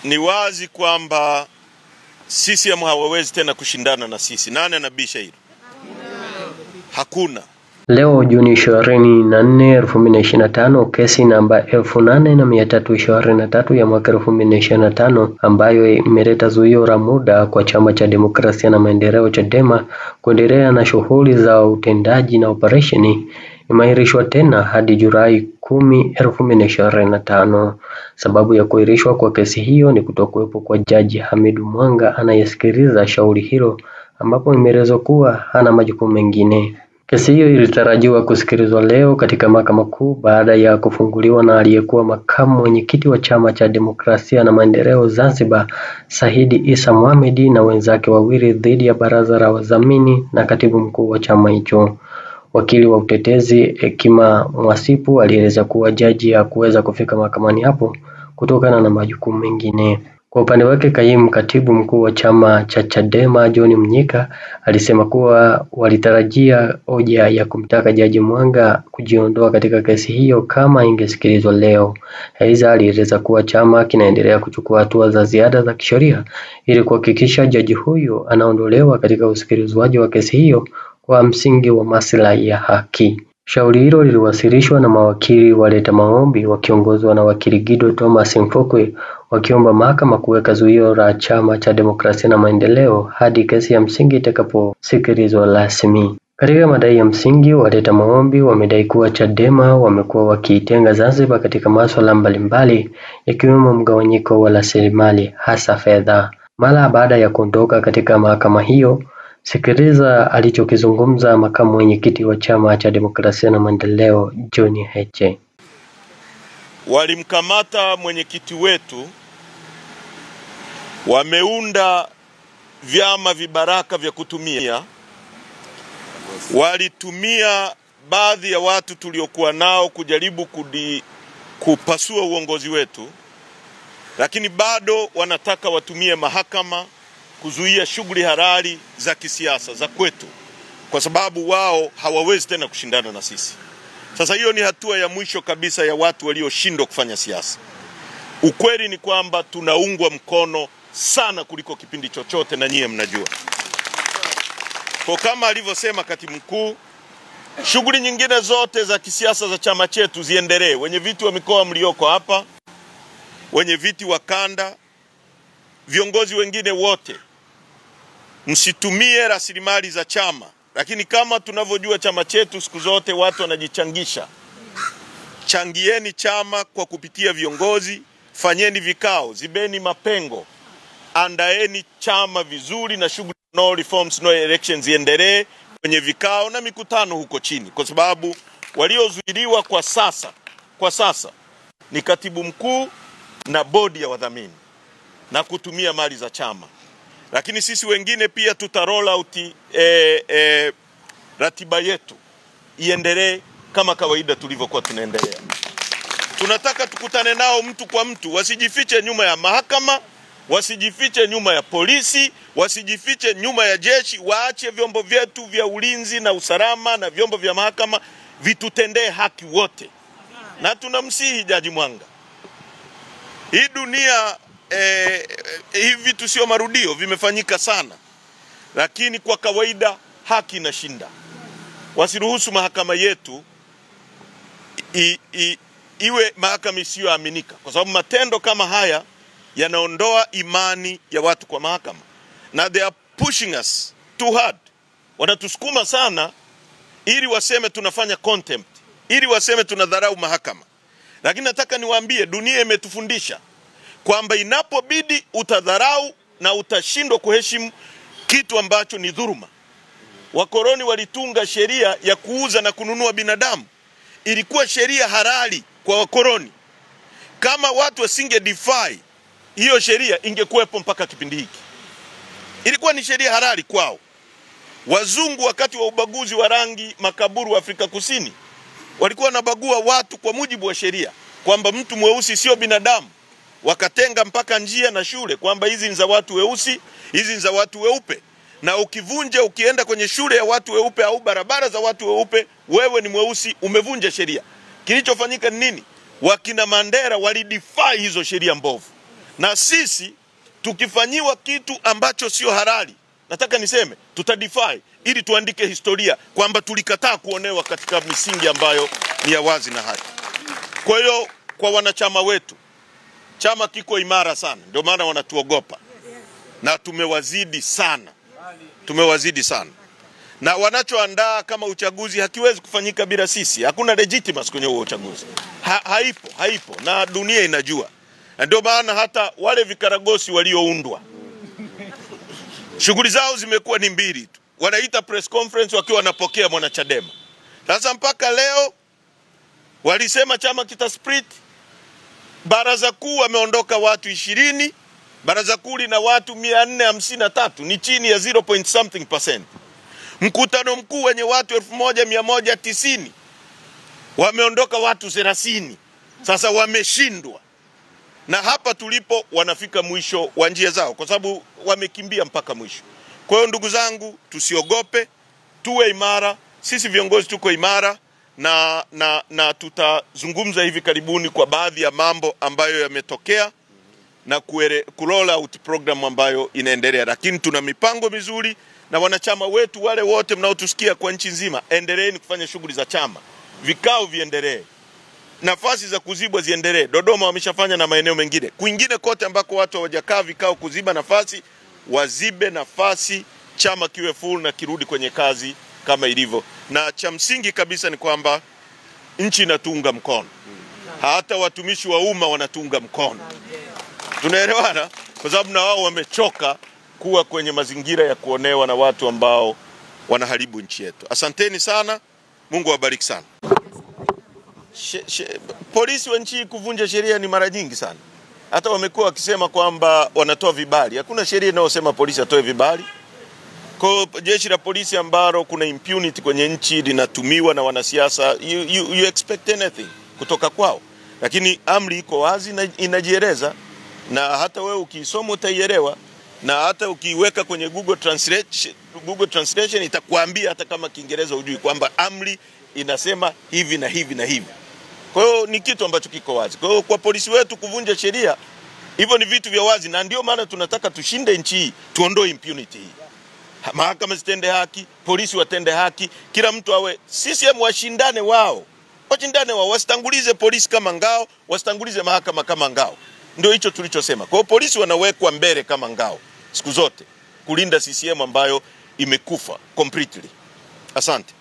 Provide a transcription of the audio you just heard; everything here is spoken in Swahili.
Ni wazi kwamba CCM hawawezi tena kushindana na sisi. Nani anabisha hilo? Hakuna. Leo Juni 24, 2025, kesi namba 8323 ya mwaka 2025 ambayo imeleta zuio la muda kwa Chama cha Demokrasia na Maendeleo Chadema kuendelea na shughuli za utendaji na operesheni imeahirishwa tena hadi Julai 10, 2025. Sababu ya kuahirishwa kwa kesi hiyo ni kutokuwepo kwa Jaji Hamidu Mwanga anayesikiliza shauri hilo, ambapo imeelezwa kuwa hana majukumu mengine. Kesi hiyo ilitarajiwa kusikilizwa leo katika Mahakama Kuu baada ya kufunguliwa na aliyekuwa makamu mwenyekiti wa Chama cha Demokrasia na Maendeleo Zanzibar, Saidi Isa Mohamed, na wenzake wawili dhidi ya baraza la wadhamini na katibu mkuu wa chama hicho. Wakili wa utetezi Hekima Mwasipu alieleza kuwa jaji hakuweza kufika mahakamani hapo kutokana na majukumu mengine. Kwa upande wake, kaimu katibu mkuu wa chama cha Chadema John Mnyika alisema kuwa walitarajia hoja ya kumtaka Jaji Mwanga kujiondoa katika kesi hiyo kama ingesikilizwa leo. Aidha, alieleza kuwa chama kinaendelea kuchukua hatua za ziada za kisheria ili kuhakikisha jaji huyo anaondolewa katika usikilizwaji wa kesi hiyo kwa msingi wa maslahi ya haki. Shauri hilo liliwasilishwa na mawakili waleta maombi wakiongozwa na wakili Gido Thomas Mfokwe, wakiomba mahakama kuweka zuio la Chama cha Demokrasia na Maendeleo hadi kesi ya msingi itakaposikilizwa rasmi. Katika madai ya msingi, waleta maombi wamedai kuwa Chadema wamekuwa wakiitenga Zanzibar katika masuala mbalimbali yakiwemo mgawanyiko wa rasilimali hasa fedha. Mara baada ya kuondoka katika mahakama hiyo, sikiliza alichokizungumza makamu mwenyekiti wa Chama cha Demokrasia na Maendeleo John Heche. Walimkamata mwenyekiti wetu, wameunda vyama vibaraka vya kutumia, walitumia baadhi ya watu tuliokuwa nao kujaribu kupasua uongozi wetu, lakini bado wanataka watumie mahakama kuzuia shughuli halali za kisiasa za kwetu, kwa sababu wao hawawezi tena kushindana na sisi. Sasa hiyo ni hatua ya mwisho kabisa ya watu walioshindwa kufanya siasa. Ukweli ni kwamba tunaungwa mkono sana kuliko kipindi chochote, na nyie mnajua. Kwa kama alivyosema katibu mkuu, shughuli nyingine zote za kisiasa za chama chetu ziendelee. Wenye viti wa mikoa mlioko hapa, wenye viti wa kanda, viongozi wengine wote, msitumie rasilimali za chama. Lakini kama tunavyojua chama chetu siku zote watu wanajichangisha. Changieni chama kwa kupitia viongozi, fanyeni vikao, zibeni mapengo, andaeni chama vizuri, na shughuli no reforms no elections ziendelee kwenye vikao na mikutano huko chini, kwa sababu waliozuiliwa kwa sasa ni katibu mkuu na bodi ya wadhamini na kutumia mali za chama. Lakini sisi wengine pia roll out ratiba yetu iendelee kama kawaida tulivyokuwa tunaendelea. Tunataka tukutane nao mtu kwa mtu, wasijifiche nyuma ya mahakama, wasijifiche nyuma ya polisi, wasijifiche nyuma ya jeshi. Waache vyombo vyetu vya ulinzi na usalama na vyombo vya mahakama vitutendee haki wote. Na tunamsihi Jaji Mwanga, hii dunia hivi vitu sio marudio, vimefanyika sana, lakini kwa kawaida haki inashinda. Wasiruhusu mahakama yetu iwe mahakama isiyoaminika, kwa sababu matendo kama haya yanaondoa imani ya watu kwa mahakama, na they are pushing us too hard. Wanatusukuma sana ili waseme tunafanya contempt, ili waseme tunadharau mahakama. Lakini nataka niwaambie, dunia imetufundisha kwamba inapobidi utadharau na utashindwa kuheshimu kitu ambacho ni dhuluma. Wakoloni walitunga sheria ya kuuza na kununua binadamu. Ilikuwa sheria halali kwa wakoloni. Kama watu wasinge defy hiyo sheria, ingekuwepo mpaka kipindi hiki. Ilikuwa ni sheria halali kwao. Wazungu wakati wa ubaguzi wa rangi makaburu wa Afrika Kusini walikuwa wanabagua watu kwa mujibu wa sheria, kwamba mtu mweusi sio binadamu. Wakatenga mpaka njia na shule kwamba hizi ni za watu weusi, hizi ni za watu weupe. Na ukivunja, ukienda kwenye shule ya watu weupe au barabara za watu weupe, wewe ni mweusi, umevunja sheria. Kilichofanyika ni nini? Wakina Mandela walidefy hizo sheria mbovu. Na sisi tukifanyiwa kitu ambacho sio halali, nataka niseme tutadefy ili tuandike historia kwamba tulikataa kuonewa katika misingi ambayo ni ya wazi na haki. Kwa hiyo kwa wanachama wetu, chama kiko imara sana, ndio maana wanatuogopa. Na tumewazidi sana. Na wanachoandaa kama uchaguzi hakiwezi kufanyika bila sisi. Hakuna legitimacy kwenye huo uchaguzi. Haipo na dunia inajua. Ndio maana hata wale vikaragosi walioundwa, shughuli zao zimekuwa ni mbili tu. Wanaita press conference wakiwa wanapokea mwanachadema. Sasa mpaka leo walisema chama kita split. Baraza kuu wameondoka watu 20. Baraza kuu lina watu 453, ni chini ya 0.something%. Mkutano mkuu wenye watu 1190 wameondoka watu 30. Sasa wameshindwa. Na hapa tulipo wanafika mwisho wa njia zao kwa sababu wamekimbia mpaka mwisho. Kwa hiyo ndugu zangu, tusiogope, tuwe imara. Sisi viongozi tuko imara na tutazungumza hivi karibuni kwa baadhi ya mambo ambayo yametokea na kuroll out program ambayo inaendelea. Lakini tuna mipango mizuri na wanachama wetu wale wote mnaotusikia kwa nchi nzima, endeleeni kufanya shughuli za chama. Vikao viendelee. Nafasi za kuzibwa ziendelee. Dodoma wameshafanya na maeneo mengine. Kwingine kote ambako watu hawajakaa vikao kuziba nafasi, wazibe nafasi, chama kiwe full na kirudi kwenye kazi kama ilivyo. Na cha msingi kabisa ni kwamba nchi inatunga mkono. Hata watumishi wa umma wanatunga mkono. Tunaelewana? Kwa sababu na wao wamechoka kuwa kwenye mazingira ya kuonewa na watu ambao wanaharibu nchi yetu. Asanteni sana. Mungu awabariki sana. Polisi wa nchi kuvunja sheria ni mara nyingi sana. Hata wamekuwa wakisema kwamba wanatoa vibali. Hakuna sheria inayosema polisi atoe vibali. Kwa jeshi la polisi ambalo kuna impunity kwenye nchi linatumiwa na wanasiasa, you expect anything kutoka kwao. Lakini amri iko wazi na inajieleza, na hata wewe ukisoma utaielewa, na hata ukiweka kwenye Google Translation itakuambia hata kama Kiingereza hujui kwamba amri inasema hivi na hivi na hivi. Kwa hiyo ni kitu ambacho kiko wazi. Kwa hiyo kwa polisi wetu kuvunja sheria, hivyo ni vitu vya wazi, na ndio maana tunataka tushinde nchi hii, tuondoe impunity hii. Mahakama zitende haki, polisi watende haki, kila mtu awe, CCM washindane wao. Wasitangulize polisi kama ngao, wasitangulize mahakama kama ngao. Ndio hicho tulichosema. Kwa hiyo polisi wanawekwa mbele kama ngao siku zote kulinda CCM ambayo imekufa completely. Asante.